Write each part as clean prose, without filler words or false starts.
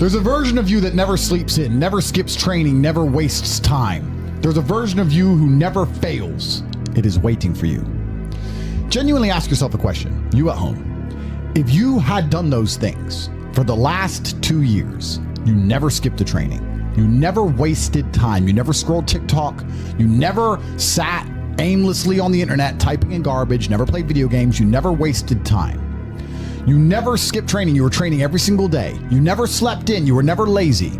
There's a version of you that never sleeps in, never skips training, never wastes time. There's a version of you who never fails. It is waiting for you. Genuinely ask yourself a question, you at home. If you had done those things for the last 2 years, you never skipped a training, you never wasted time, you never scrolled TikTok, you never sat aimlessly on the internet typing in garbage, never played video games, you never wasted time. You never skipped training, you were training every single day. You never slept in, you were never lazy.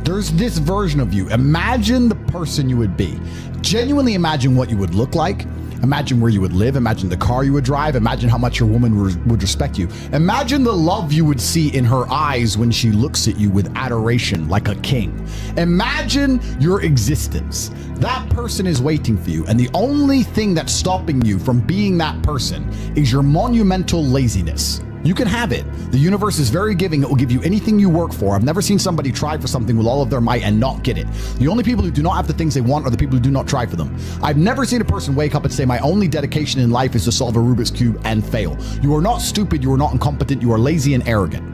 There's this version of you. Imagine the person you would be. Genuinely imagine what you would look like. Imagine where you would live. Imagine the car you would drive. Imagine how much your woman would respect you. Imagine the love you would see in her eyes when she looks at you with adoration like a king. Imagine your existence. That person is waiting for you. And the only thing that's stopping you from being that person is your monumental laziness. You can have it. The universe is very giving. It will give you anything you work for. I've never seen somebody try for something with all of their might and not get it. The only people who do not have the things they want are the people who do not try for them. I've never seen a person wake up and say, my only dedication in life is to solve a Rubik's Cube and fail. You are not stupid. You are not incompetent. You are lazy and arrogant.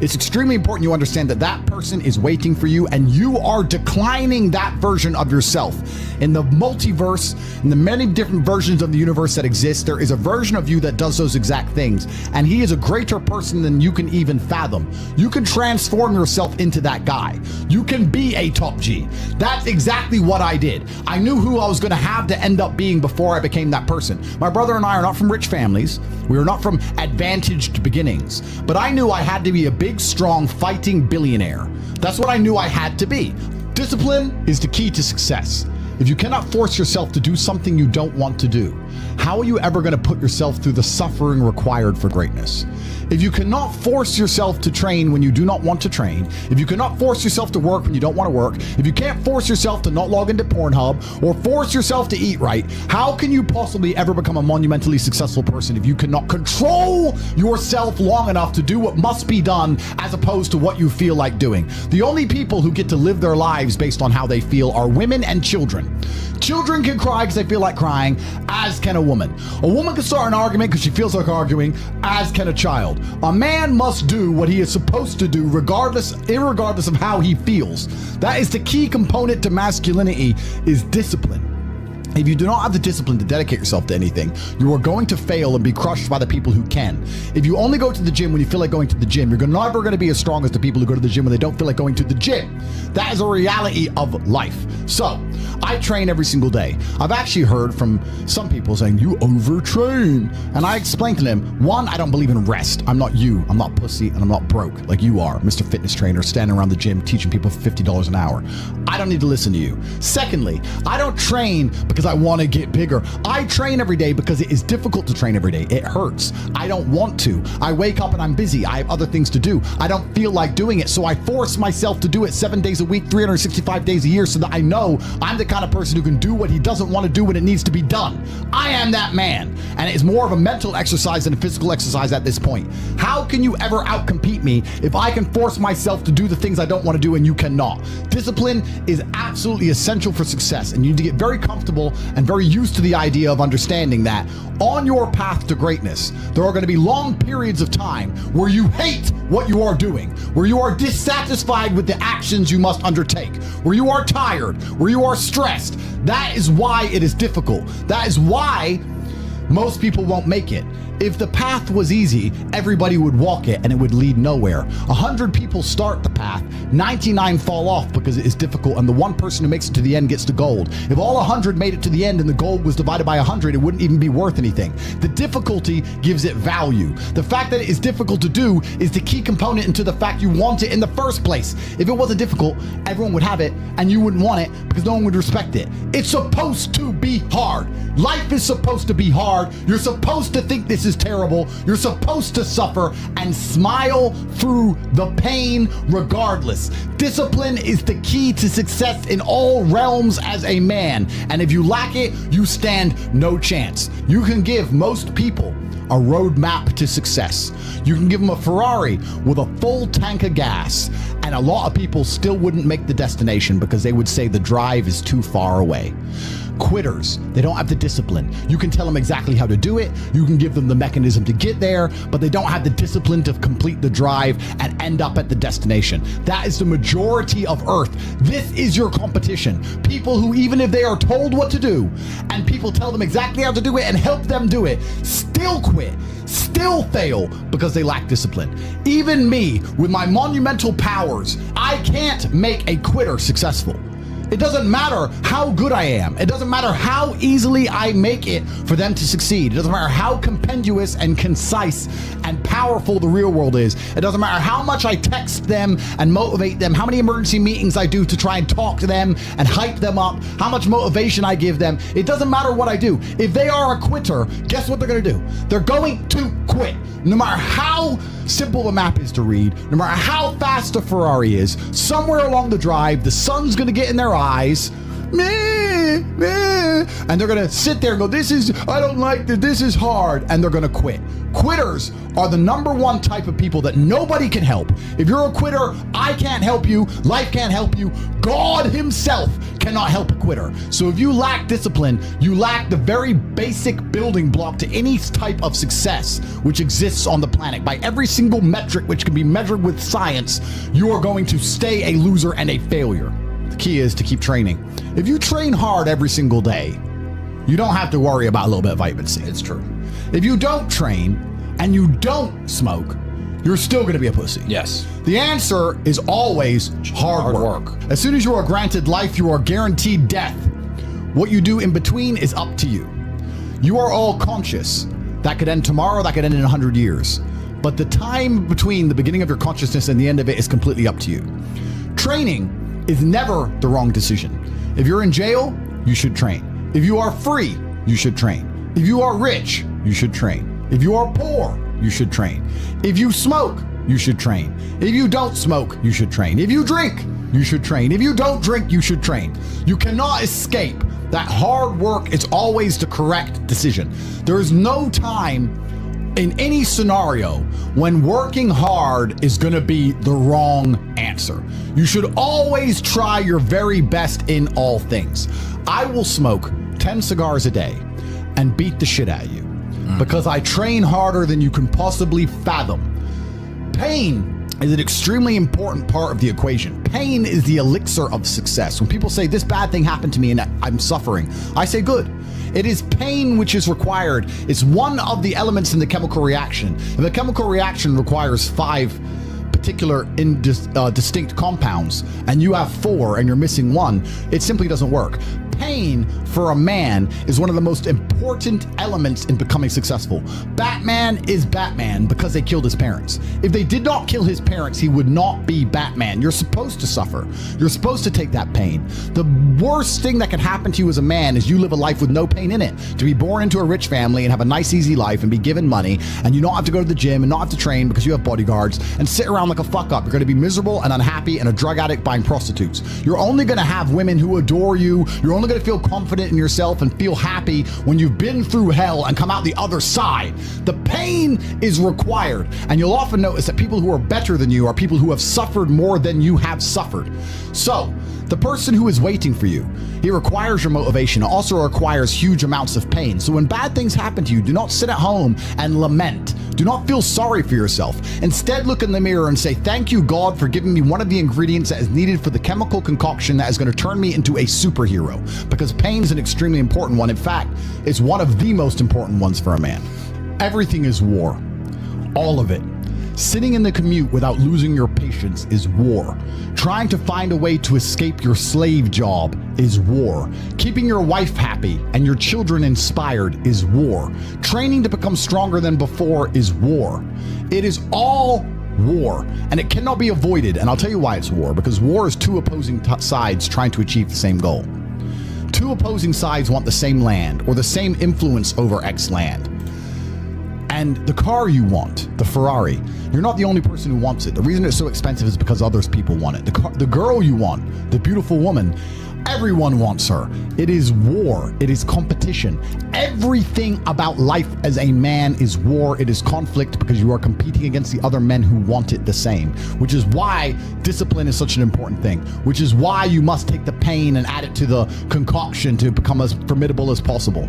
It's extremely important you understand that that person is waiting for you and you are declining that version of yourself. In the multiverse, in the many different versions of the universe that exist, there is a version of you that does those exact things. And he is a greater person than you can even fathom. You can transform yourself into that guy. You can be a top G. That's exactly what I did. I knew who I was going to have to end up being before I became that person. My brother and I are not from rich families. We are not from advantaged beginnings. But I knew I had to be a big, strong, fighting billionaire. That's what I knew I had to be. Discipline is the key to success. If you cannot force yourself to do something you don't want to do, how are you ever going to put yourself through the suffering required for greatness? If you cannot force yourself to train when you do not want to train, if you cannot force yourself to work when you don't want to work, if you can't force yourself to not log into Pornhub or force yourself to eat right, how can you possibly ever become a monumentally successful person if you cannot control yourself long enough to do what must be done as opposed to what you feel like doing? The only people who get to live their lives based on how they feel are women and children. Children can cry because they feel like crying, as can a woman. A woman can start an argument because she feels like arguing, as can a child. A man must do what he is supposed to do irregardless of how he feels. That is the key component to masculinity, is discipline. If you do not have the discipline to dedicate yourself to anything, you are going to fail and be crushed by the people who can. If you only go to the gym when you feel like going to the gym, you're never going to be as strong as the people who go to the gym when they don't feel like going to the gym. That is a reality of life. So, I train every single day. I've actually heard from some people saying, you overtrain. And I explained to them, one, I don't believe in rest. I'm not you. I'm not pussy and I'm not broke like you are, Mr. Fitness Trainer, standing around the gym teaching people for $50 an hour. I don't need to listen to you. Secondly, I don't train because I want to get bigger. I train every day because it is difficult to train every day. It hurts. I don't want to. I wake up and I'm busy. I have other things to do. I don't feel like doing it, so I force myself to do it 7 days a week, 365 days a year, so that I know I'm the kind of person who can do what he doesn't want to do when it needs to be done. I am that man. And it's more of a mental exercise than a physical exercise at this point. How can you ever outcompete me if I can force myself to do the things I don't want to do and you cannot? Discipline is absolutely essential for success, and you need to get very comfortable and very used to the idea of understanding that on your path to greatness, there are going to be long periods of time where you hate what you are doing, where you are dissatisfied with the actions you must undertake, where you are tired, where you are stressed. That is why it is difficult. That is why most people won't make it. If the path was easy, everybody would walk it and it would lead nowhere. 100 people start the path, 99 fall off because it is difficult, and the one person who makes it to the end gets the gold. If all 100 made it to the end and the gold was divided by 100, it wouldn't even be worth anything. The difficulty gives it value. The fact that it is difficult to do is the key component into the fact you want it in the first place. If it wasn't difficult, everyone would have it and you wouldn't want it because no one would respect it. It's supposed to be hard. Life is supposed to be hard. You're supposed to think this is terrible. You're supposed to suffer and smile through the pain regardless. Discipline is the key to success in all realms as a man. And if you lack it, you stand no chance. You can give most people a roadmap to success. You can give them a Ferrari with a full tank of gas, and a lot of people still wouldn't make the destination because they would say the drive is too far away. Quitters, they don't have the discipline. You can tell them exactly how to do it. You can give them the mechanism to get there, but they don't have the discipline to complete the drive and end up at the destination. That is the majority of Earth. This is your competition. People who, even if they are told what to do and people tell them exactly how to do it and help them do it, still quit, still fail because they lack discipline. Even me, with my monumental powers, I can't make a quitter successful. It doesn't matter how good I am. It doesn't matter how easily I make it for them to succeed. It doesn't matter how compendious and concise and powerful the real world is. It doesn't matter how much I text them and motivate them, how many emergency meetings I do to try and talk to them and hype them up, how much motivation I give them. It doesn't matter what I do. If they are a quitter, guess what they're going to do? They're going to quit. No matter how simple the map is to read, no matter how fast a Ferrari is, somewhere along the drive, the sun's going to get in their eyes, and they're going to sit there and go, I don't like this, this is hard, and they're going to quit. Quitters are the number one type of people that nobody can help. If you're a quitter, I can't help you, life can't help you, God himself cannot help a quitter. So if you lack discipline, you lack the very basic building block to any type of success which exists on the planet. By every single metric which can be measured with science, you are going to stay a loser and a failure. The key is to keep training. If you train hard every single day, you don't have to worry about a little bit of vitamin C. It's true. If you don't train and you don't smoke, you're still going to be a pussy. Yes. The answer is always hard work. As soon as you are granted life, you are guaranteed death. What you do in between is up to you. You are all conscious. That could end tomorrow, that could end in 100 years. But the time between the beginning of your consciousness and the end of it is completely up to you. Training is never the wrong decision. If you're in jail, you should train. If you are free, you should train. If you are rich, you should train. If you are poor, you should train. If you smoke, you should train. If you don't smoke, you should train. If you drink, you should train. If you don't drink, you should train. You cannot escape that hard work is always the correct decision. There is no time in any scenario when working hard is going to be the wrong answer. You should always try your very best in all things. I will smoke 10 cigars a day and beat the shit out of you because I train harder than you can possibly fathom. Pain is an extremely important part of the equation. Pain is the elixir of success. When people say this bad thing happened to me and I'm suffering, I say good. It is pain which is required. It's one of the elements in the chemical reaction. If a chemical reaction requires 5 particular distinct compounds and you have 4 and you're missing 1, it simply doesn't work. Pain for a man is one of the most important elements in becoming successful. Batman is Batman because they killed his parents. If they did not kill his parents, he would not be Batman. You're supposed to suffer. You're supposed to take that pain. The worst thing that can happen to you as a man is you live a life with no pain in it. To be born into a rich family and have a nice easy life and be given money and you don't have to go to the gym and not have to train because you have bodyguards and sit around like a fuck up. You're going to be miserable and unhappy and a drug addict buying prostitutes. You're only going to have women who adore you. You're only going to feel confident in yourself and feel happy when you've been through hell and come out the other side. The pain is required, and you'll often notice that people who are better than you are people who have suffered more than you have suffered. So the person who is waiting for you, he requires your motivation. It also requires huge amounts of pain. So when bad things happen to you, do not sit at home and lament. Do not feel sorry for yourself. Instead, look in the mirror and say, thank you, God, for giving me one of the ingredients that is needed for the chemical concoction that is going to turn me into a superhero. Because pain is an extremely important one. In fact, it's one of the most important ones for a man. Everything is war. All of it. Sitting in the commute without losing your patience is war. Trying to find a way to escape your slave job is war. Keeping your wife happy and your children inspired is war. Training to become stronger than before is war. It is all war, and it cannot be avoided. And I'll tell you why it's war, because war is 2 opposing sides trying to achieve the same goal. 2 opposing sides want the same land or the same influence over X land. And the car you want, the Ferrari, you're not the only person who wants it. The reason it's so expensive is because others people want it. The girl you want, the beautiful woman, Everyone wants her. It is war. It is competition. Everything about life as a man is war. It is conflict because you are competing against the other men who want it the same, which is why discipline is such an important thing, which is why you must take the pain and add it to the concoction to become as formidable as possible.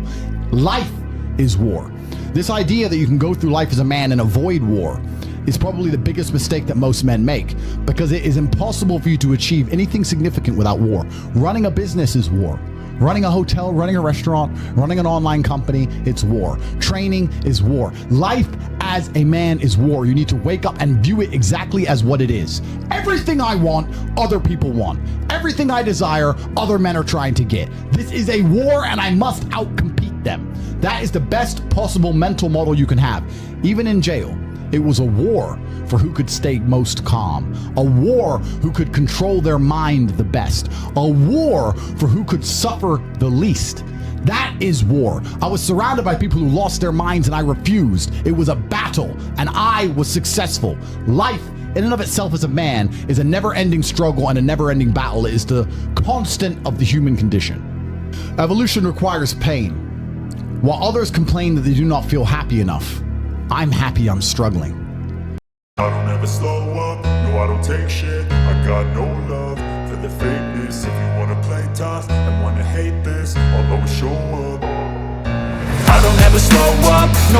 Life is war. This idea that you can go through life as a man and avoid war is probably the biggest mistake that most men make, because it is impossible for you to achieve anything significant without war. Running a business is war. Running a hotel, running a restaurant, running an online company, it's war. Training is war. Life as a man is war. You need to wake up and view it exactly as what it is. Everything I want, other people want. Everything I desire, other men are trying to get. This is a war and I must outcompete them. That is the best possible mental model you can have. Even in jail, it was a war for who could stay most calm, a war who could control their mind the best, a war for who could suffer the least. That is war. I was surrounded by people who lost their minds and I refused. It was a battle and I was successful. Life in and of itself as a man is a never-ending struggle and a never-ending battle. It is the constant of the human condition. Evolution requires pain. While others complain that they do not feel happy enough, I'm happy I'm struggling. I don't ever slow up, no I don't take shit. I got no love for the fakeness. If you wanna play tough and wanna hate this, I'll always show up. I don't ever slow up, no